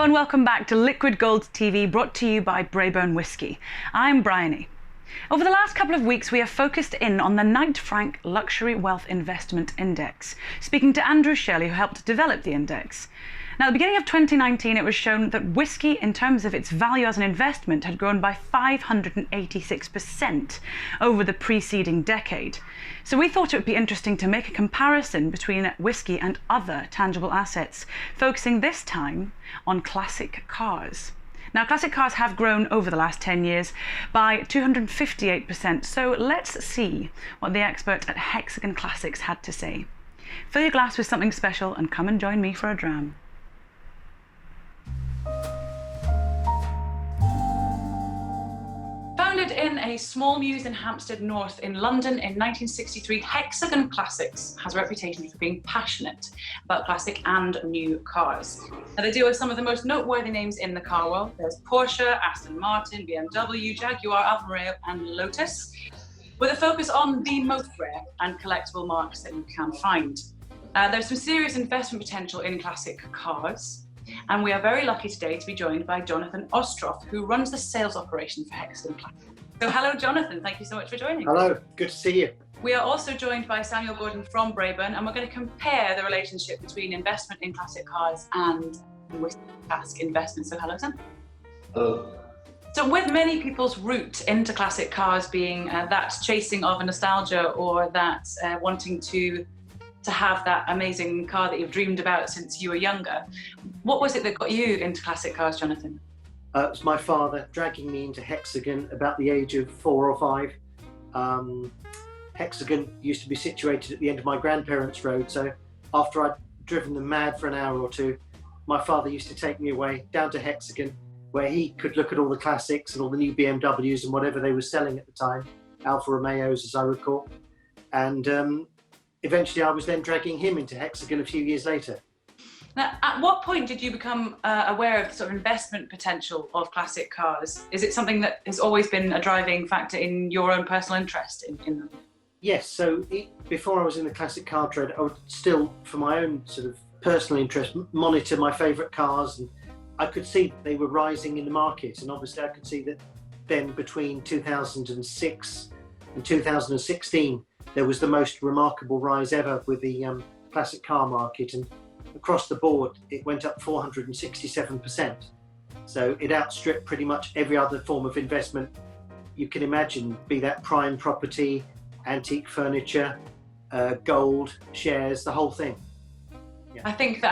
Hello and welcome back to Liquid Gold TV, brought to you by Braeburn Whisky. I'm Bryony. Over the last couple of weeks, we have focused in on the Knight Frank Luxury Wealth Investment Index, speaking to Andrew Shirley, who helped develop the index. Now, at the beginning of 2019, it was shown that whisky, in terms of its value as an investment, had grown by 586% over the preceding decade. So we thought it would be interesting to make a comparison between whisky and other tangible assets, focusing this time on classic cars. Now, classic cars have grown over the last 10 years by 258%, so let's see what the expert at Hexagon Classics had to say. Fill your glass with something special and come and join me for a dram. Founded in a small mews in Hampstead North in London in 1963, Hexagon Classics has a reputation for being passionate about classic and new cars. Now, they deal with some of the most noteworthy names in the car world. There's Porsche, Aston Martin, BMW, Jaguar, Alfa Romeo and Lotus, with a focus on the most rare and collectible marques that you can find. There's some serious investment potential in classic cars. And we are very lucky today to be joined by Jonathan Ostroff, who runs the sales operation for Hexagon Classics. So hello, Jonathan. Thank you so much for joining. Hello, good to see you. We are also joined by Samuel Gordon from Braeburn, and we're going to compare the relationship between investment in classic cars and whisky cask investment. So hello, Sam. Hello. So with many people's route into classic cars being that chasing of a nostalgia or that wanting to have that amazing car that you've dreamed about since you were younger, what was it that got you into classic cars, Jonathan? It was my father dragging me into Hexagon about the age of 4 or 5. Hexagon used to be situated at the end of my grandparents' road, so after I'd driven them mad for an hour or two, my father used to take me away down to Hexagon, where he could look at all the classics and all the new BMWs and whatever they were selling at the time, Alfa Romeos as I recall, and eventually I was then dragging him into Hexagon a few years later. Now, at what point did you become aware of the sort of investment potential of classic cars? Is it something that has always been a driving factor in your own personal interest in them? Yes, so before I was in the classic car trade, I would still, for my own sort of personal interest, monitor my favourite cars, and I could see that they were rising in the market, and obviously I could see that then between 2006 and 2016 there was the most remarkable rise ever with the classic car market, and across the board it went up 467%. So it outstripped pretty much every other form of investment you can imagine, be that prime property, antique furniture, gold, shares, the whole thing. Yeah. I think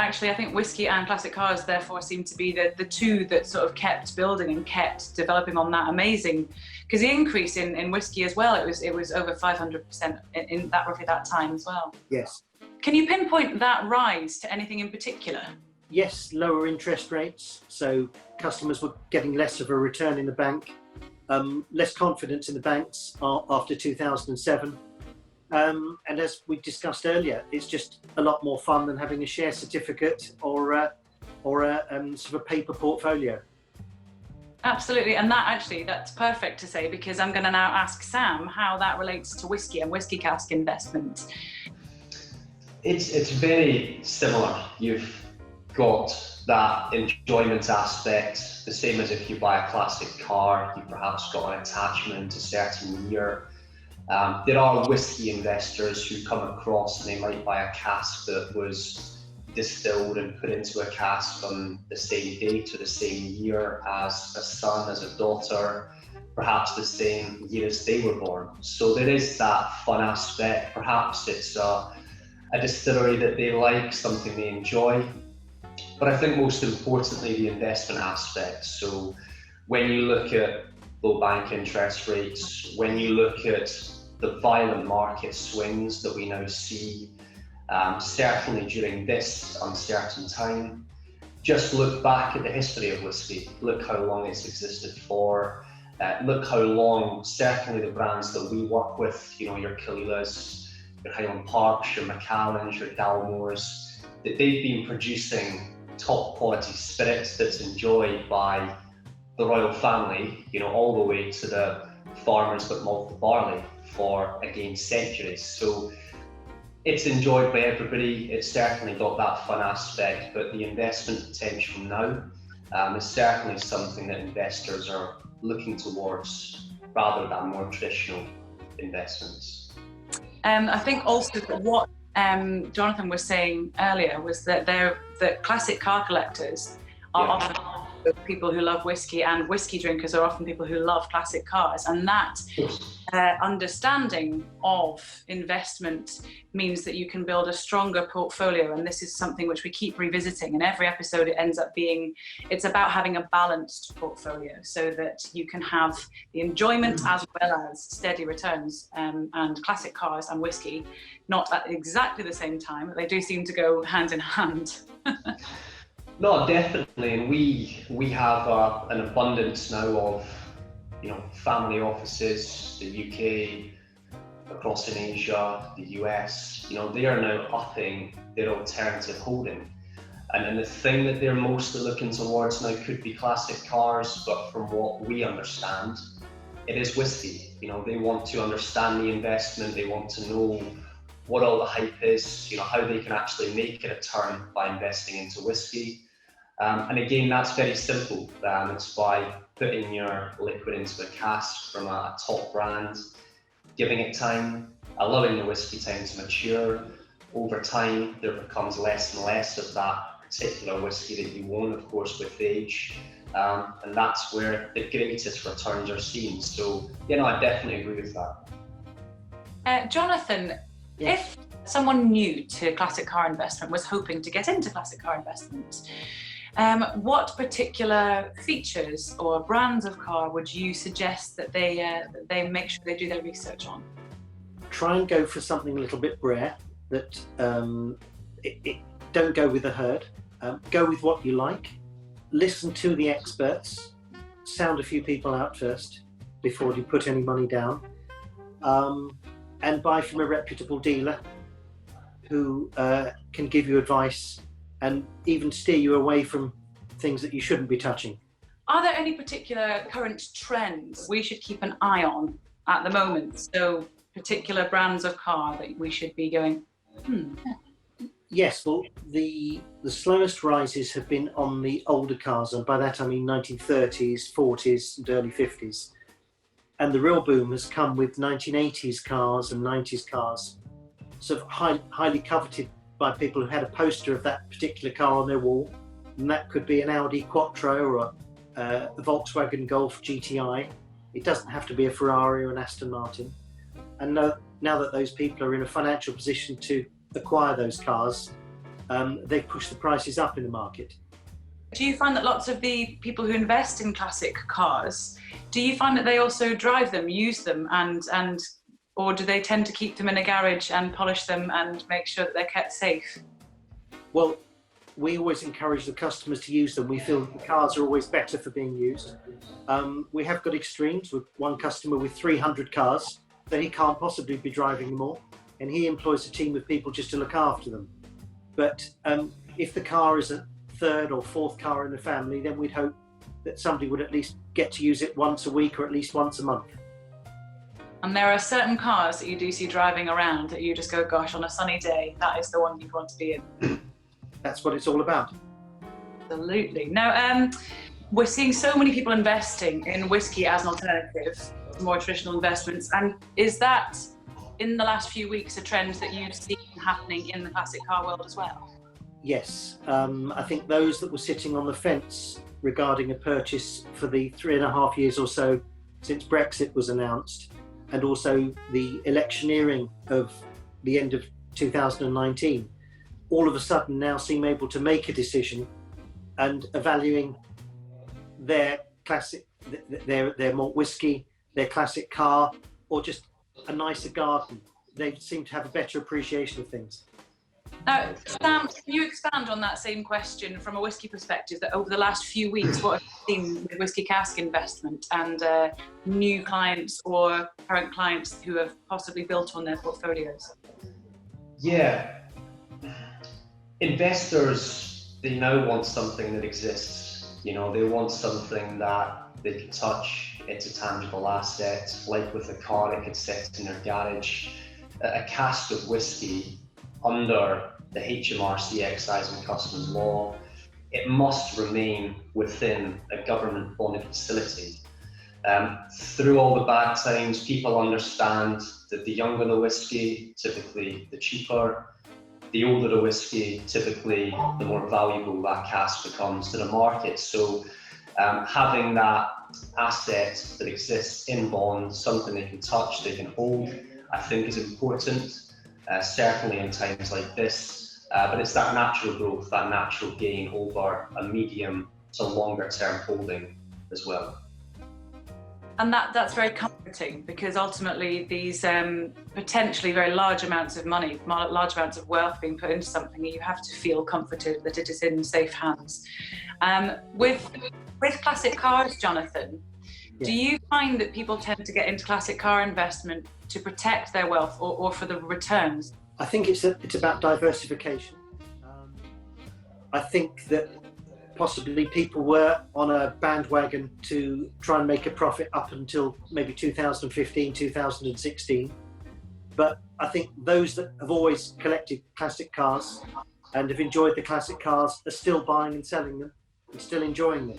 whisky and classic cars therefore seem to be the two that sort of kept building and kept developing on that amazing, because the increase in whisky as well, it was over 500% in that roughly that time as well. Yes. Can you pinpoint that rise to anything in particular? Yes, lower interest rates, so customers were getting less of a return in the bank, less confidence in the banks after 2007. And as we discussed earlier, it's just a lot more fun than having a share certificate or a sort of a paper portfolio. Absolutely, and that's perfect to say, because I'm going to now ask Sam how that relates to whisky and whisky cask investment. It's very similar. You've got that enjoyment aspect, the same as if you buy a classic car, you've perhaps got an attachment to a certain year. There are whisky investors who come across and they might buy a cask that was distilled and put into a cask on the same date or the same year as a son, as a daughter, perhaps the same year as they were born. So there is that fun aspect. Perhaps it's a distillery that they like, something they enjoy. But I think most importantly, the investment aspect. So when you look at low bank interest rates, when you look at the violent market swings that we now see, certainly during this uncertain time, just look back at the history of whisky. Look how long it's existed for. Look how long, certainly the brands that we work with, your Kalilas, your Highland Parks, your Macallans, your Dalmores, that they've been producing top quality spirits that's enjoyed by the royal family, all the way to the farmers that malt the barley for, again, centuries. So it's enjoyed by everybody. It's certainly got that fun aspect, but the investment potential now is certainly something that investors are looking towards rather than more traditional investments. I think also that what Jonathan was saying earlier was that the classic car collectors are often people who love whiskey, and whiskey drinkers are often people who love classic cars, and that understanding of investment means that you can build a stronger portfolio. And this is something which we keep revisiting, and every episode it ends up being, it's about having a balanced portfolio so that you can have the enjoyment as well as steady returns. And classic cars and whiskey, not at exactly the same time, but they do seem to go hand in hand. No, definitely, and we have an abundance now of, family offices, the UK, across in Asia, the US. They are now upping their alternative holding, and the thing that they're mostly looking towards now could be classic cars, but from what we understand, it is whiskey. They want to understand the investment. They want to know what all the hype is, how they can actually make it a turn by investing into whiskey. And again, that's very simple. It's by putting your liquid into a cask from a top brand, giving it time, allowing the whiskey time to mature. Over time, there becomes less and less of that particular whiskey that you own, of course, with age. And that's where the greatest returns are seen. So, I definitely agree with that. Jonathan, if someone new to classic car investment was hoping to get into classic car investment, what particular features or brands of car would you suggest that they make sure they do their research on? Try and go for something a little bit rare. That don't go with the herd. Go with what you like. Listen to the experts. Sound a few people out first before you put any money down. And buy from a reputable dealer who can give you advice and even steer you away from things that you shouldn't be touching. Are there any particular current trends we should keep an eye on at the moment? So particular brands of car that we should be going, Yes, well, the slowest rises have been on the older cars, and by that I mean 1930s, 40s and early 50s. And the real boom has come with 1980s cars and 90s cars, sort of highly coveted by people who had a poster of that particular car on their wall, and that could be an Audi Quattro or a Volkswagen Golf GTI. It doesn't have to be a Ferrari or an Aston Martin. And now that those people are in a financial position to acquire those cars, they push the prices up in the market. do you find that lots of the people who invest in classic cars, do you find that they also drive them, use them, and or do they tend to keep them in a garage and polish them and make sure that they're kept safe? Well, we always encourage the customers to use them. We feel that the cars are always better for being used. We have got extremes with one customer with 300 cars, then he can't possibly be driving them all, and he employs a team of people just to look after them. But if the car is a third or fourth car in the family, then we'd hope that somebody would at least get to use it once a week or at least once a month. And there are certain cars that you do see driving around that you just go, gosh, on a sunny day, that is the one you'd want to be in. That's what it's all about. Absolutely. Now, we're seeing so many people investing in whiskey as an alternative to more traditional investments. And is that, in the last few weeks, a trend that you've seen happening in the classic car world as well? Yes. I think those that were sitting on the fence regarding a purchase for the 3.5 years or so since Brexit was announced, and also the electioneering of the end of 2019, all of a sudden now seem able to make a decision and are valuing their classic, their malt whiskey, their classic car, or just a nicer garden. They seem to have a better appreciation of things. Now, Sam, can you expand on that same question from a whiskey perspective, that over the last few weeks, what have you seen with whiskey cask investment and new clients or current clients who have possibly built on their portfolios? Yeah. Investors, they now want something that exists. You know, they want something that they can touch. It's a tangible asset. Like with a car, it could sit in their garage. A cask of whiskey under the HMRC excise and customs law it must remain within a government bonded facility. Through all the bad times, people understand that the younger the whiskey, typically the cheaper. The older the whiskey, typically the more valuable that cask becomes to the market. So having that asset that exists in bond, something they can touch, they can hold, I think is important, certainly in times like this. But it's that natural growth, that natural gain over a medium to longer term holding as well. And that's very comforting, because ultimately these potentially very large amounts of money, large amounts of wealth being put into something, you have to feel comforted that it is in safe hands. With classic cars, Jonathan, do you find that people tend to get into classic car investment to protect their wealth or for the returns? I think it's about diversification. I think that possibly people were on a bandwagon to try and make a profit up until maybe 2015, 2016. But I think those that have always collected classic cars and have enjoyed the classic cars are still buying and selling them and still enjoying them.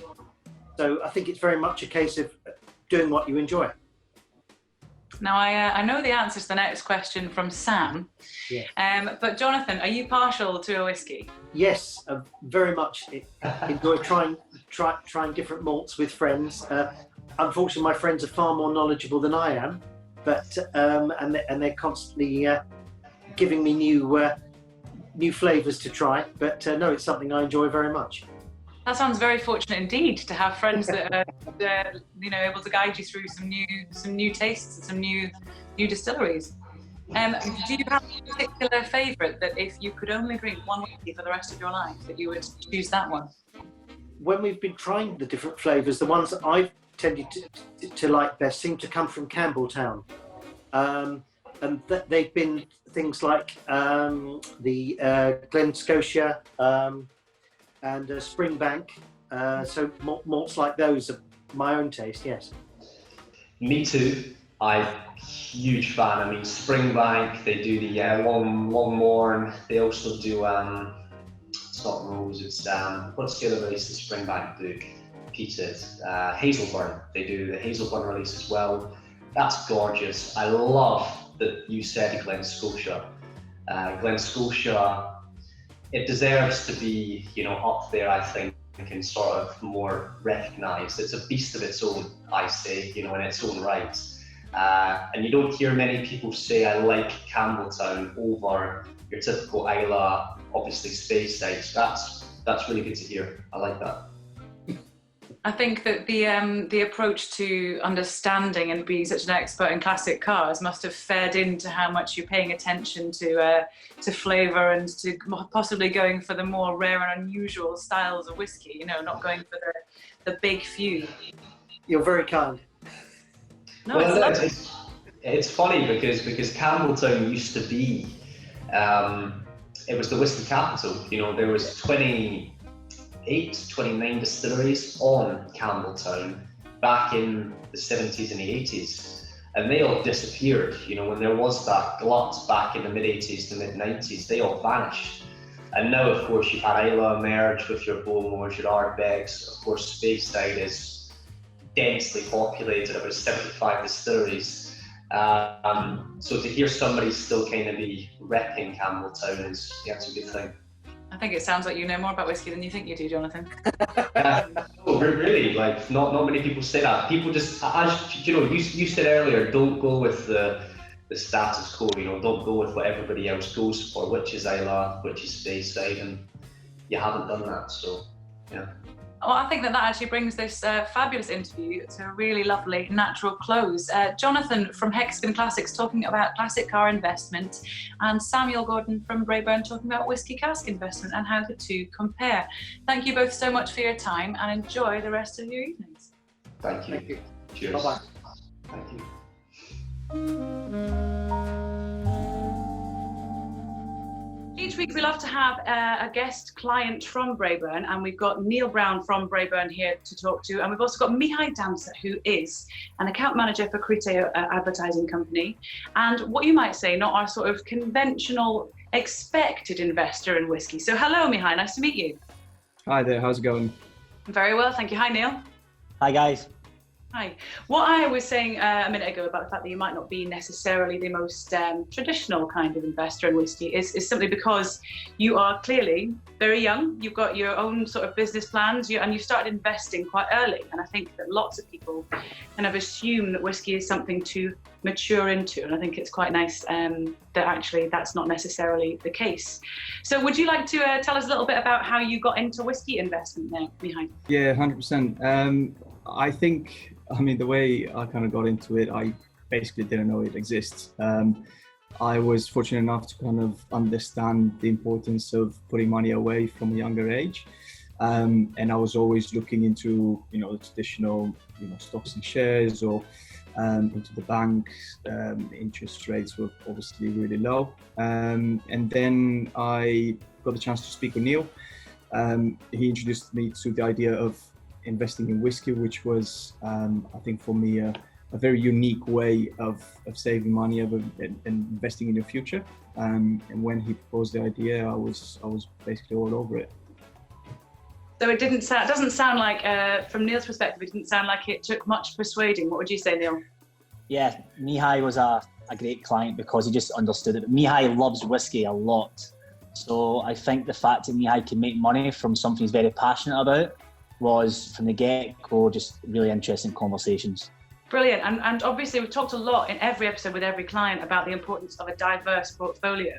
So I think it's very much a case of doing what you enjoy. Now, I know the answer to the next question from Sam, but Jonathan, are you partial to a whiskey? Yes, very much enjoy trying different malts with friends. Unfortunately, my friends are far more knowledgeable than I am, but and they're constantly giving me new flavours to try. But no, it's something I enjoy very much. That sounds very fortunate indeed, to have friends that are able to guide you through some new tastes and some new distilleries. Do you have a particular favourite that if you could only drink one whiskey for the rest of your life, that you would choose that one? When we've been trying the different flavours, the ones that I've tended to like best seem to come from Campbelltown. And they've been things like the Glen Scotia and Springbank. So malts like those are my own taste, yes. Me too. I'm a huge fan. I mean, Springbank, they do the Longmorn. They also do, it's not Rose, it's, what's the other release that Springbank do? Peated. Hazelburn. They do the Hazelburn release as well. That's gorgeous. I love that you said Glen Scotia. Glen Scotia, it deserves to be, up there, I think, and sort of more recognised. It's a beast of its own, I say, in its own right. And you don't hear many people say, I like Campbelltown over your typical Islay, obviously Speyside. That's really good to hear. I like that. I think that the approach to understanding and being such an expert in classic cars must have fed into how much you're paying attention to flavour and to possibly going for the more rare and unusual styles of whiskey. Not going for the big few. You're very kind. No, well, it's funny because Campbelltown used to be, it was the whiskey capital. There was 29 distilleries on Campbelltown back in the 70s and the 80s, and they all disappeared. When there was that glut back in the mid 80s to mid 90s, they all vanished. And now, of course, you've had Islay emerge with your Bowmores, your Ardbegs. Of course, Speyside is densely populated, about 75 distilleries. So to hear somebody still kind of be repping Campbelltown is a good thing. I think it sounds like you know more about whiskey than you think you do, Jonathan. No, really, not many people say that. People just, as you said earlier, don't go with the status quo. Don't go with what everybody else goes for, which is Islay, which is Speyside, and you haven't done that. So, yeah. Well, I think that actually brings this fabulous interview to a really lovely natural close. Jonathan from Hexagon Classics talking about classic car investment, and Samuel Gordon from Braeburn talking about whiskey cask investment and how the two compare. Thank you both so much for your time, and enjoy the rest of your evenings. Thank you. Thank you. Cheers. Bye-bye. Thank you. Each week we love to have a guest client from Braeburn, and we've got Neil Brown from Braeburn here to talk to, and we've also got Mihai Damse, who is an account manager for Criteo Advertising Company, and what you might say, not our sort of conventional expected investor in whiskey. So hello Mihai, nice to meet you. Hi there, how's it going? Very well, thank you. Hi, Neil. Hi guys. Hi. What I was saying a minute ago about the fact that you might not be necessarily the most traditional kind of investor in whiskey is simply because you are clearly very young. You've got your own sort of business plans, and you started investing quite early. And I think that lots of people kind of assume that whiskey is something to mature into. And I think it's quite nice that actually that's not necessarily the case. So would you like to tell us a little bit about how you got into whiskey investment there, Mihai? Yeah, 100%. I think, the way I kind of got into it, I basically didn't know it exists. I was fortunate enough to kind of understand the importance of putting money away from a younger age. And I was always looking into, the traditional, stocks and shares or into the bank. Interest rates were obviously really low. And then I got the chance to speak with Neil. He introduced me to the idea of investing in whiskey, which was, I think for me, a very unique way of saving money and investing in your future. And when he proposed the idea, I was basically all over it. So it doesn't sound like, from Neil's perspective, it didn't sound like it took much persuading. What would you say, Neil? Yeah, Mihai was a great client because he just understood it. Mihai loves whiskey a lot. So I think the fact that Mihai can make money from something he's very passionate about was, from the get-go, just really interesting conversations. Brilliant. And obviously we've talked a lot in every episode with every client about the importance of a diverse portfolio.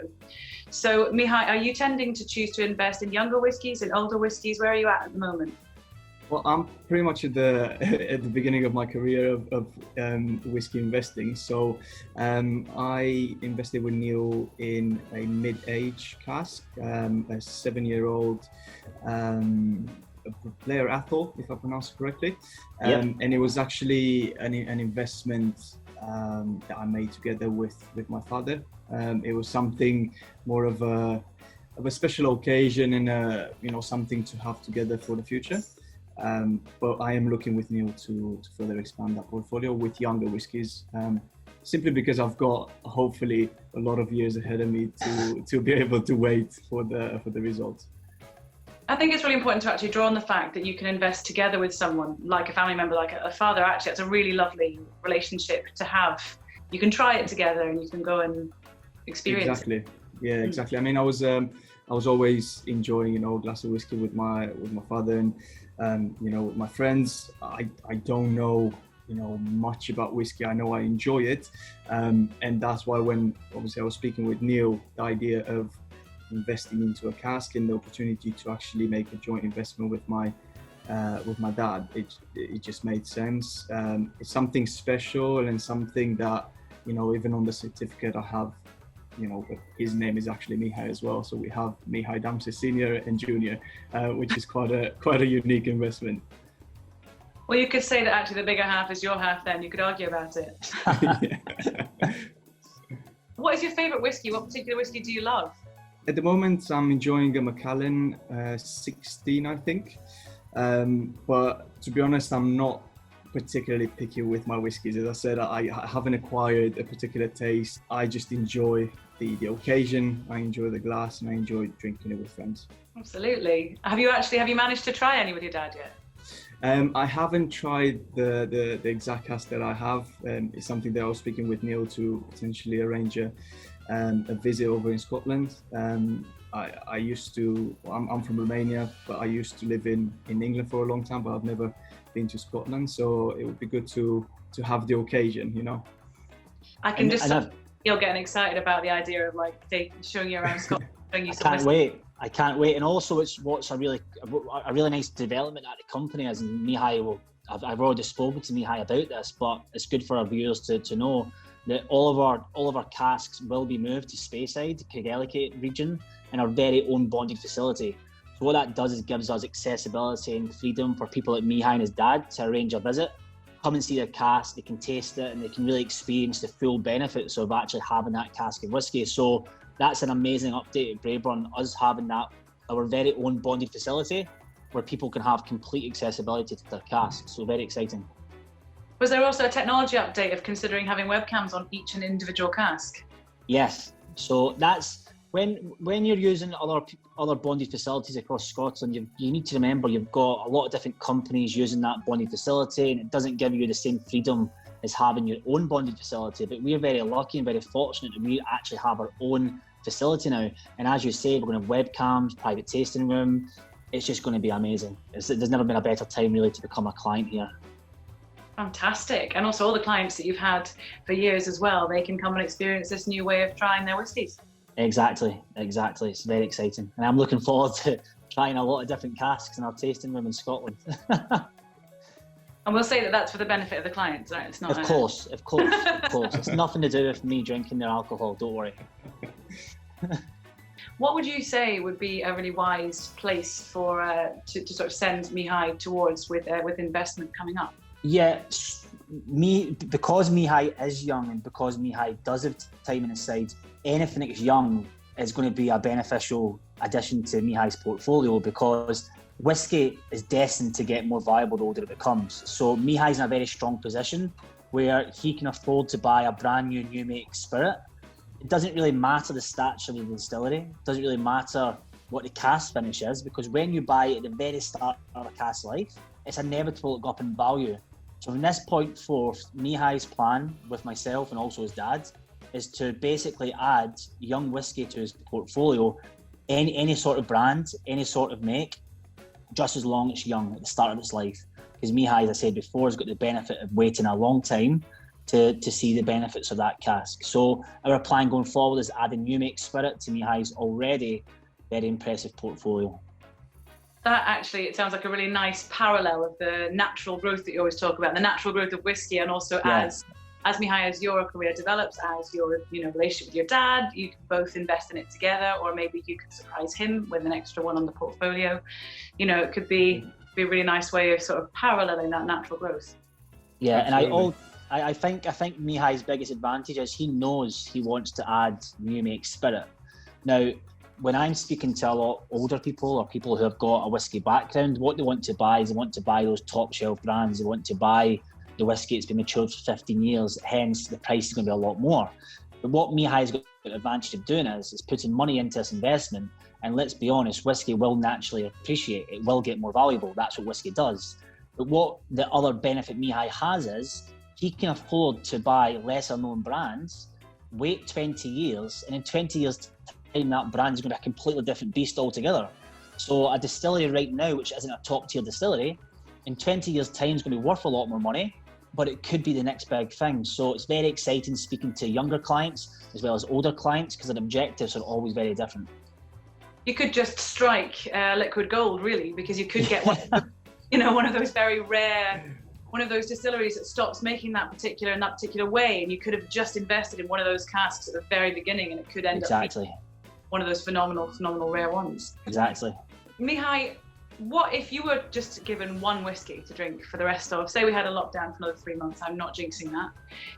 So Mihai, are you tending to choose to invest in younger whiskies and older whiskies? Where are you at the moment? Well, I'm pretty much at the beginning of my career of whiskey investing. So I invested with Neil in a mid-age cask, a 7-year-old Blair Athol, if I pronounce it correctly. And it was actually an investment that I made together with my father. It was something more of a special occasion and something to have together for the future. But I am looking with Neil to further expand that portfolio with younger whiskies, simply because I've got hopefully a lot of years ahead of me to be able to wait for the results. I think it's really important to actually draw on the fact that you can invest together with someone, like a family member, like a father. Actually, it's a really lovely relationship to have. You can try it together and you can go and experience exactly. it. Yeah, exactly. I was always enjoying, a glass of whiskey with my father and, with my friends. I don't know, much about whiskey. I know I enjoy it. And that's why when obviously I was speaking with Neil, the idea of investing into a cask and the opportunity to actually make a joint investment with my dad, it just made sense. It's something special and something that, even on the certificate I have, his name is actually Mihai as well. So we have Mihai Damse Senior and Junior, which is quite a unique investment. Well, you could say that actually the bigger half is your half then. You could argue about it. What is your favourite whiskey? What particular whiskey do you love? At the moment, I'm enjoying a Macallan 16, I think. But to be honest, I'm not particularly picky with my whiskies. As I said, I haven't acquired a particular taste. I just enjoy the occasion. I enjoy the glass and I enjoy drinking it with friends. Absolutely. Have you managed to try any with your dad yet? I haven't tried the exact cask that I have. It's something that I was speaking with Neil to potentially arrange a visit over in Scotland. I'm from Romania, but I used to live in England for a long time, but I've never been to Scotland. So it would be good to have the occasion, I can just feel getting excited about the idea of showing you around Scotland. I can't wait. And also what's a really nice development at the company, as Mihai I've already spoken to Mihai about this, but it's good for our viewers to know that all of our casks will be moved to Speyside, Craigellachie region, in our very own bonded facility. So what that does is gives us accessibility and freedom for people like Mihai and his dad to arrange a visit, come and see their cask, they can taste it, and they can really experience the full benefits of actually having that cask of whiskey. So that's an amazing update at Braeburn, us having our very own bonded facility where people can have complete accessibility to their casks. So very exciting. Was there also a technology update of considering having webcams on each and individual cask? Yes. So that's when you're using other bonded facilities across Scotland, you need to remember you've got a lot of different companies using that bonded facility, and it doesn't give you the same freedom as having your own bonded facility. But we're very lucky and very fortunate that we actually have our own facility now. And as you say, we're going to have webcams, private tasting room. It's just going to be amazing. There's never been a better time really to become a client here. Fantastic. And also all the clients that you've had for years as well, they can come and experience this new way of trying their whiskies. Exactly. It's very exciting. And I'm looking forward to trying a lot of different casks in our tasting room in Scotland. And we'll say that that's for the benefit of the clients, right? It's not. Of course. It's nothing to do with me drinking their alcohol, don't worry. What would you say would be a really wise place for to sort of send Mihai towards with investment coming up? Yeah, because Mihai is young and because Mihai does have time on his side, anything that's young is going to be a beneficial addition to Mihai's portfolio, because whiskey is destined to get more valuable the older it becomes. So Mihai's in a very strong position where he can afford to buy a brand new make spirit. It doesn't really matter the stature of the distillery. It doesn't really matter what the cask finish is, because when you buy it at the very start of a cask life, it's inevitable to go up in value. So from this point forth, Mihai's plan with myself and also his dad is to basically add young whiskey to his portfolio, any sort of brand, any sort of make, just as long as it's young at the start of its life. Because Mihai, as I said before, has got the benefit of waiting a long time to see the benefits of that cask. So our plan going forward is adding new make spirit to Mihai's already very impressive portfolio. That actually, it sounds like a really nice parallel of the natural growth that you always talk about, the natural growth of whiskey, and also as Mihai, as your career develops, as your relationship with your dad, you can both invest in it together, or maybe you could surprise him with an extra one on the portfolio. It could be a really nice way of sort of paralleling that natural growth. Yeah, absolutely. and I think Mihai's biggest advantage is he knows he wants to add new make spirit. Now, when I'm speaking to a lot older people or people who have got a whiskey background, what they want to buy is they want to buy those top shelf brands. They want to buy the whiskey that's been matured for 15 years, hence the price is going to be a lot more. But what Mihai's got the advantage of doing is putting money into this investment, and let's be honest, whiskey will naturally appreciate, it will get more valuable. That's what whiskey does. But what the other benefit Mihai has is he can afford to buy lesser known brands, wait 20 years, and in 20 years time that brand is going to be a completely different beast altogether. So a distillery right now, which isn't a top tier distillery, in 20 years time is going to be worth a lot more money, but it could be the next big thing. So it's very exciting speaking to younger clients as well as older clients, because their objectives are always very different. You could just strike liquid gold, really, because you could get one of those very rare, one of those distilleries that stops making that particular way, and you could have just invested in one of those casks at the very beginning, and it could end up being one of those phenomenal rare ones. Exactly. Mihai, what if you were just given one whiskey to drink for the rest of, say we had a lockdown for another 3 months, I'm not jinxing that.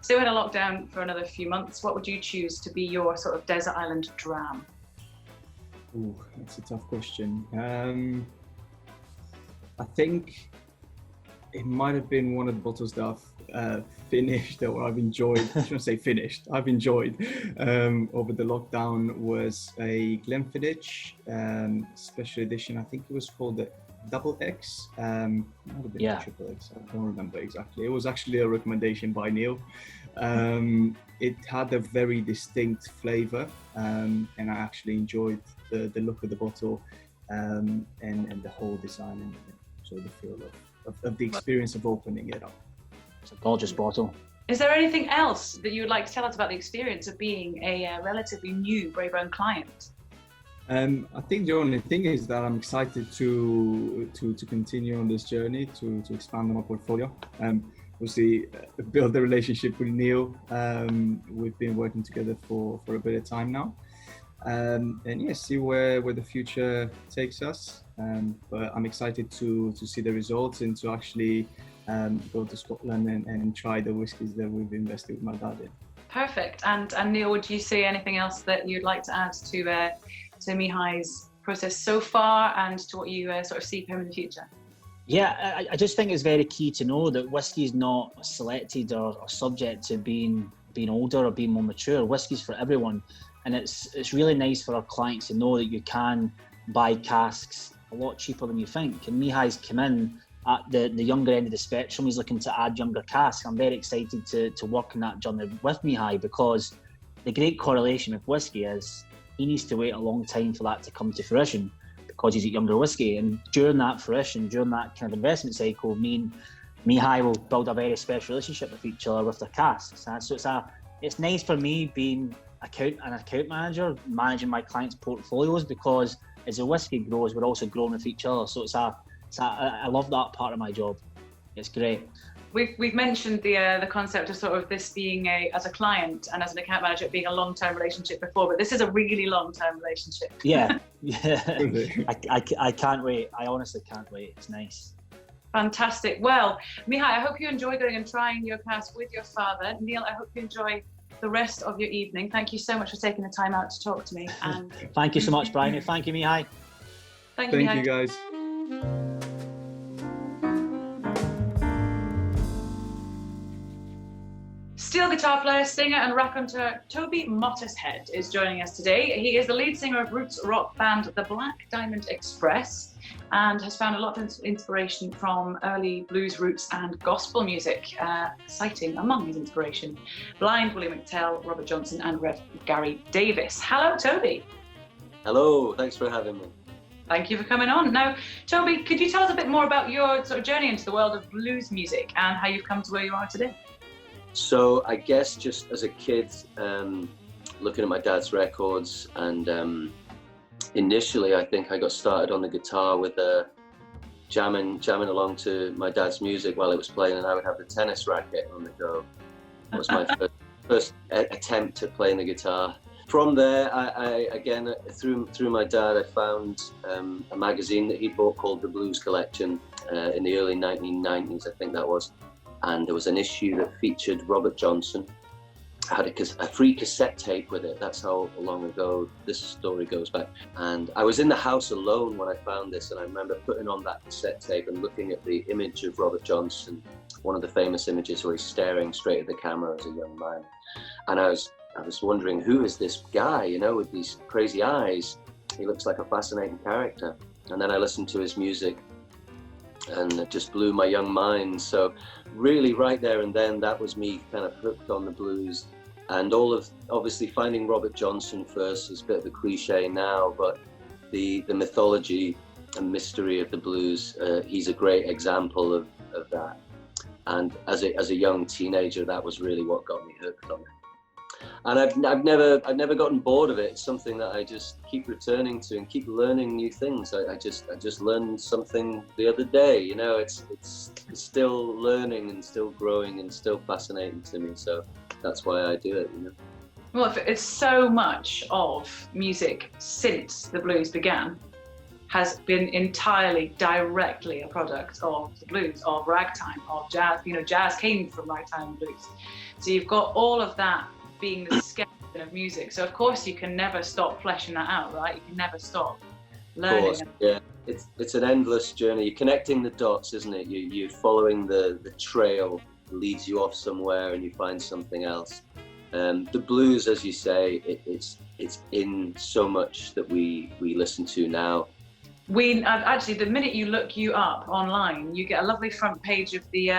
Say we had a lockdown for another few months, what would you choose to be your sort of desert island dram? Ooh, that's a tough question. I think it might have been one of the bottles that I've finished, or I've enjoyed. I shouldn't say finished. I've enjoyed over the lockdown was a Glenfiddich special edition. I think it was called the Double X. Might have been Triple X. I don't remember exactly. It was actually a recommendation by Neil. It had a very distinct flavour, and I actually enjoyed the look of the bottle and the whole design and so the feel of the experience of opening it up. It's a gorgeous bottle. Is there anything else that you would like to tell us about the experience of being a relatively new Braeburn client? I think the only thing is that I'm excited to continue on this journey, to expand on my portfolio. Obviously, build a relationship with Neil. We've been working together for a bit of time now. And see where the future takes us. But I'm excited to see the results and to actually go to Scotland and try the whiskies that we've invested with my dad in. Perfect. And Neil, would you say anything else that you'd like to add to Mihai's process so far and to what you sort of see for him in the future? Yeah, I just think it's very key to know that whiskey is not selected or subject to being older or being more mature. Whiskey's for everyone. And it's really nice for our clients to know that you can buy casks a lot cheaper than you think. And Mihai's come in at the younger end of the spectrum. He's looking to add younger casks. I'm very excited to work on that journey with Mihai, because the great correlation with whiskey is he needs to wait a long time for that to come to fruition, because he's a younger whiskey. And during that fruition, during that kind of investment cycle, me and Mihai will build a very special relationship with each other with their casks. So it's nice for me being an account manager, managing my clients' portfolios, because as the whiskey grows, we're also growing with each other. So I love that part of my job. It's great. We've mentioned the concept of sort of this being as a client and as an account manager being a long-term relationship before, but this is a really long-term relationship. Yeah. I can't wait. I honestly can't wait. It's nice. Fantastic. Well, Mihai, I hope you enjoy going and trying your cask with your father. Neil, I hope you enjoy the rest of your evening. Thank you so much for taking the time out to talk to me. And thank you so much, Brian. Thank you, Mihai. Thank you, Mihai. You guys. Steel guitar player, singer and raconteur Toby Mottershead is joining us today. He is the lead singer of roots rock band The Black Diamond Express and has found a lot of inspiration from early blues roots and gospel music, citing among his inspiration Blind Willie McTell, Robert Johnson and Rev Gary Davis. Hello, Toby. Hello, thanks for having me. Thank you for coming on. Now, Toby, could you tell us a bit more about your sort of journey into the world of blues music and how you've come to where you are today? So I guess just as a kid, looking at my dad's records, and initially I think I got started on the guitar with jamming along to my dad's music while it was playing, and I would have the tennis racket on the go. That was my first attempt at playing the guitar. From there, I again, through my dad, I found a magazine that he bought called The Blues Collection in the early 1990s, I think that was. And there was an issue that featured Robert Johnson. I had a free cassette tape with it. That's how long ago this story goes back. And I was in the house alone when I found this, and I remember putting on that cassette tape and looking at the image of Robert Johnson, one of the famous images where he's staring straight at the camera as a young man. And I was wondering, who is this guy, you know, with these crazy eyes? He looks like a fascinating character. And then I listened to his music, and it just blew my young mind. So really right there and then, that was me kind of hooked on the blues. And obviously finding Robert Johnson first is a bit of a cliche now, but the mythology and mystery of the blues, he's a great example of that. And as a young teenager, that was really what got me hooked on it. And I've never gotten bored of it. It's something that I just keep returning to and keep learning new things. I just learned something the other day. You know, it's still learning and still growing and still fascinating to me. So that's why I do it. You know. Well, it's so much of music since the blues began has been entirely directly a product of the blues, of ragtime, of jazz. You know, jazz came from ragtime and blues. So you've got all of that being the skeleton of music. So of course you can never stop fleshing that out, right? You can never stop learning. Of course, yeah. It's an endless journey. You're connecting the dots, isn't it? You're following the trail, leads you off somewhere and you find something else. The blues, as you say, it's in so much that we listen to now. Actually, the minute you look you up online, you get a lovely front page of the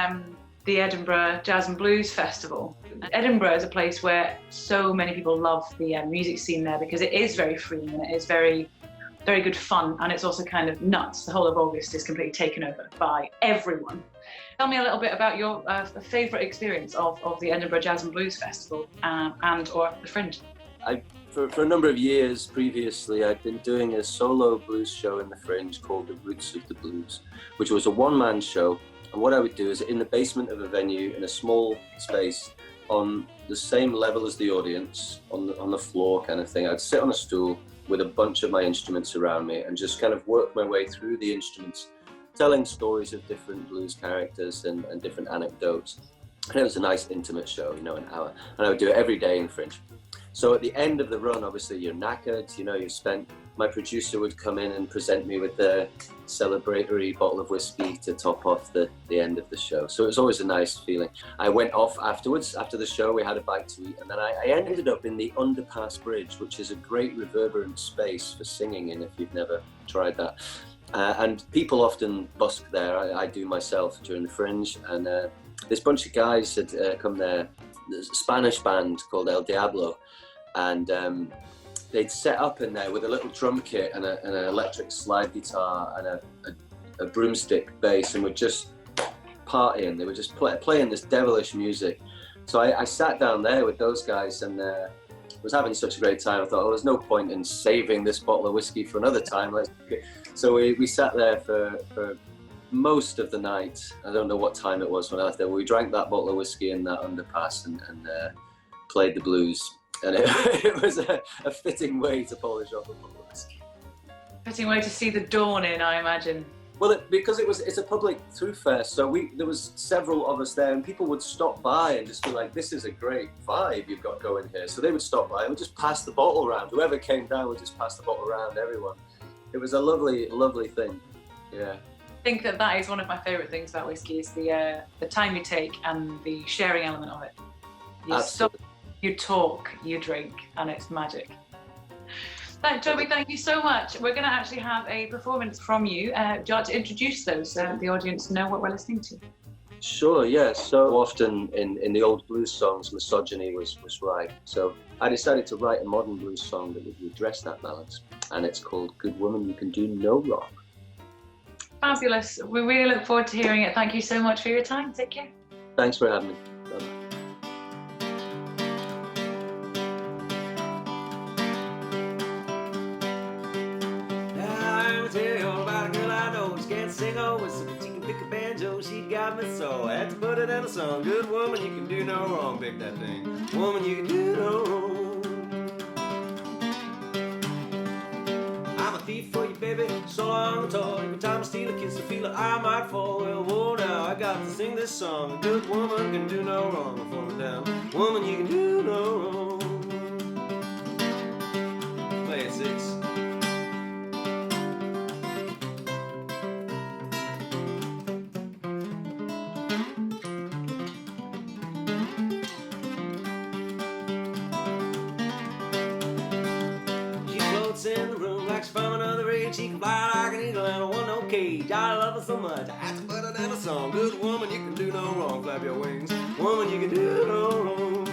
Edinburgh Jazz and Blues Festival. Edinburgh is a place where so many people love the music scene there, because it is very freeing and it is very, very good fun, and it's also kind of nuts. The whole of August is completely taken over by everyone. Tell me a little bit about your favourite experience of the Edinburgh Jazz and Blues Festival and or the Fringe. For a number of years previously, I'd been doing a solo blues show in the Fringe called The Roots of the Blues, which was a one-man show. And what I would do is, in the basement of a venue, in a small space, on the same level as the audience, on the floor kind of thing, I'd sit on a stool with a bunch of my instruments around me and just kind of work my way through the instruments, telling stories of different blues characters and different anecdotes. And it was a nice intimate show, you know, an hour. And I would do it every day in Fringe. So at the end of the run, obviously you're knackered, you know, you've spent my producer would come in and present me with the celebratory bottle of whiskey to top off the end of the show. So it was always a nice feeling. I went off afterwards. After the show, we had a bite to eat, and then I ended up in the underpass bridge, which is a great reverberant space for singing in if you've never tried that. And people often busk there. I do myself during the Fringe, and this bunch of guys had come there. There's a Spanish band called El Diablo, and they'd set up in there with a little drum kit and an electric slide guitar and a broomstick bass, and were just partying. They were just playing this devilish music. So I sat down there with those guys and was having such a great time. I thought, oh, there's no point in saving this bottle of whiskey for another time. So we sat there for most of the night. I don't know what time it was when I left there. We drank that bottle of whiskey in that underpass and played the blues. And it was a fitting way to polish off a bottle of whiskey. Fitting way to see the dawn in, I imagine. Well, because it's a public throughfare, so there was several of us there, and people would stop by and just be like, "This is a great vibe you've got going here." So they would stop by and we'd just pass the bottle around. Whoever came down would just pass the bottle around everyone. It was a lovely, lovely thing. Yeah. I think that is one of my favourite things about whiskey is the time you take and the sharing element of it. You stop, you talk, you drink, and it's magic. Toby, thank you so much. We're going to actually have a performance from you. Do you like to introduce those so the audience know what we're listening to? Sure, yeah. So often in the old blues songs, misogyny was right. So I decided to write a modern blues song that would address that balance. And it's called Good Woman, You Can Do No Wrong. Fabulous. We really look forward to hearing it. Thank you so much for your time. Take care. Thanks for having me. Bye-bye. Sing over so she can pick a banjo, she got me so I had to put it in a song. Good woman, you can do no wrong, pick that thing. Woman, you can do no wrong. I'm a thief for you, baby, so long the toy. Every time I steal a kiss, I feel like I might fall. Well, whoa, now I got to sing this song. A good woman can do no wrong. I'm falling down. Woman, you can do no wrong. Play it, six. In the room like she's from another age. She can fly like an eagle and I want no cage. I love her so much, I have to put it in a song. Good woman, you can do no wrong. Flap your wings. Woman, you can do no wrong.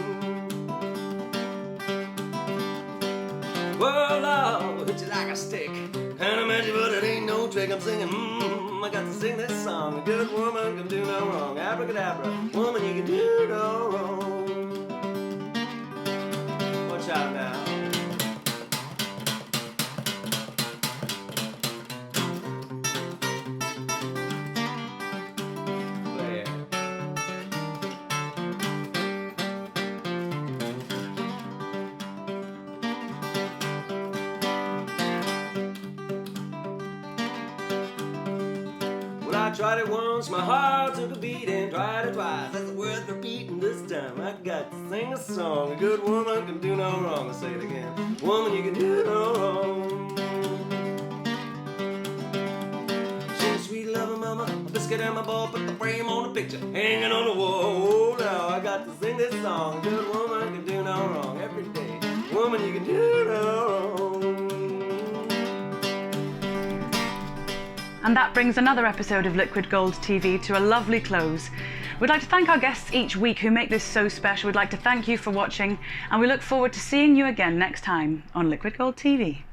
Well, Lord, hit you like a stick. And I meant you, but it ain't no trick. I'm singing, I got to sing this song. A good woman can do no wrong. Abracadabra, woman, you can do no wrong. Watch out now. I tried it once, my heart took a beating. Tried it twice, that's worth repeating. This time I got to sing a song. A good woman can do no wrong. I'll say it again. Woman, you can do no wrong. She's a sweet loving mama, a biscuit and my ball. Put the frame on the picture, hanging on the wall. Now I got to sing this song. A good woman can do no wrong every day. Woman, you can do no wrong. And that brings another episode of Liquid Gold TV to a lovely close. We'd like to thank our guests each week who make this so special. We'd like to thank you for watching, and we look forward to seeing you again next time on Liquid Gold TV.